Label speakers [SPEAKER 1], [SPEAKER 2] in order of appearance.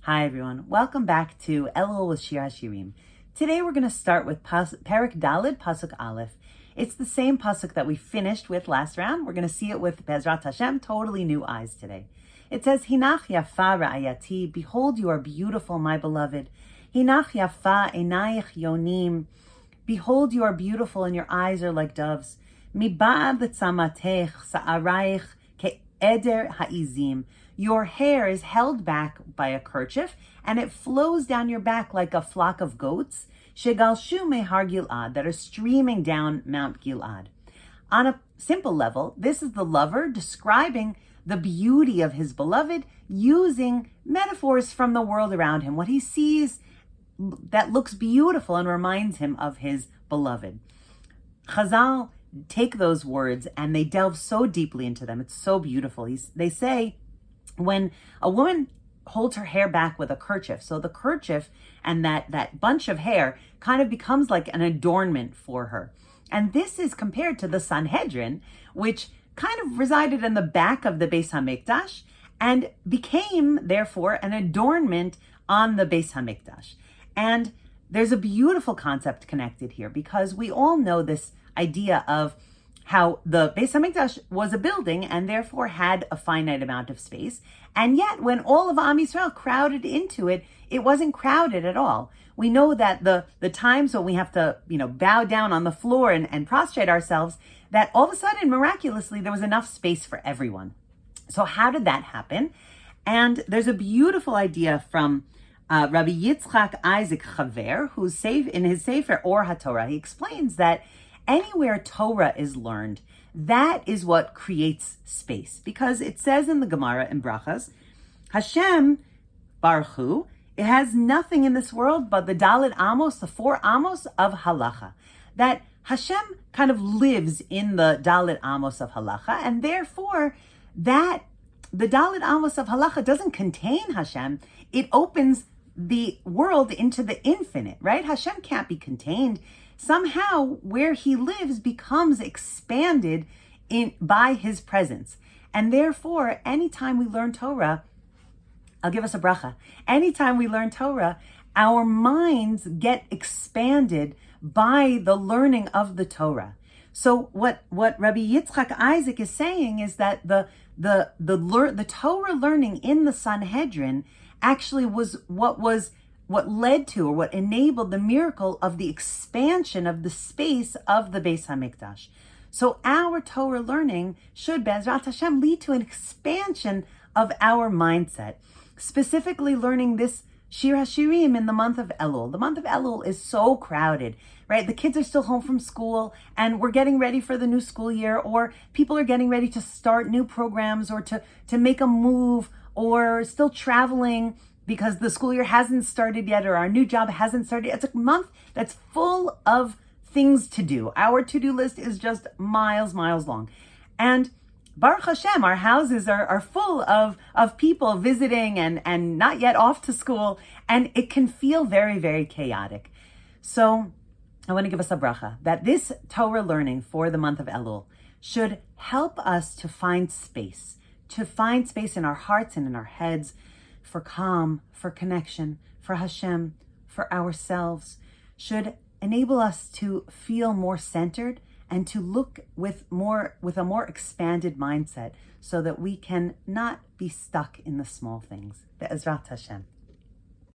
[SPEAKER 1] Hi everyone, welcome back to Elul with Shir HaShirim. Today we're going to start with Perek Daled Pasuk Aleph. It's the same pasuk that we finished with last round. We're going to see it with Bezrat Hashem, totally new eyes today. It says, Hinach yafa ra'ayati, behold you are beautiful, my beloved. Hinach yafa einayich yonim, behold you are beautiful and your eyes are like doves. Miba'ad tzamateich sa'araich ke'eder ha'izim. Your hair is held back by a kerchief, and it flows down your back like a flock of goats, shegalshu mehar Gilad, that are streaming down Mount Gilad. On a simple level, this is the lover describing the beauty of his beloved using metaphors from the world around him, what he sees that looks beautiful and reminds him of his beloved. Chazal take those words and they delve so deeply into them. It's so beautiful. They say, when a woman holds her hair back with a kerchief, so the kerchief and that bunch of hair kind of becomes like an adornment for her. And this is compared to the Sanhedrin, which kind of resided in the back of the Beis HaMikdash and became, therefore, an adornment on the Beis HaMikdash. And there's a beautiful concept connected here because we all know this idea of how the Beis HaMikdash was a building and therefore had a finite amount of space. And yet when all of Am Yisrael crowded into it, it wasn't crowded at all. We know that the times when we have to, bow down on the floor and prostrate ourselves, that all of a sudden, miraculously, there was enough space for everyone. So how did that happen? And there's a beautiful idea from Rabbi Yitzchak Isaac Chaver, who's in his Sefer Or HaTorah. He explains that anywhere Torah is learned, that is what creates space. Because it says in the Gemara in Brachas, Hashem Baruch Hu, it has nothing in this world but the Daled Amos, the 4 Amos of Halacha. That Hashem kind of lives in the Daled Amos of Halacha, and therefore that the Daled Amos of Halacha doesn't contain Hashem. It opens the world into the infinite, right? Hashem can't be contained. Somehow where he lives becomes expanded by his presence. And therefore, anytime we learn Torah, I'll give us a bracha. Anytime we learn Torah, our minds get expanded by the learning of the Torah. So what Rabbi Yitzchak Isaac is saying is that the Torah learning in the Sanhedrin actually was what led to, or what enabled the miracle of the expansion of the space of the Beis HaMikdash. So our Torah learning should, Bezrat Hashem, lead to an expansion of our mindset. Specifically learning this Shir HaShirim in the month of Elul. The month of Elul is so crowded, right? The kids are still home from school and we're getting ready for the new school year, or people are getting ready to start new programs or to make a move, or still traveling because the school year hasn't started yet or our new job hasn't started. It's a month that's full of things to do. Our to-do list is just miles long. And Baruch Hashem, our houses are full of people visiting and not yet off to school. And it can feel very, very chaotic. So I want to give us a bracha that this Torah learning for the month of Elul should help us to find space in our hearts and in our heads, for calm, for connection, for Hashem, for ourselves, should enable us to feel more centered and to look with a more expanded mindset so that we can not be stuck in the small things. Be'ezrat Hashem.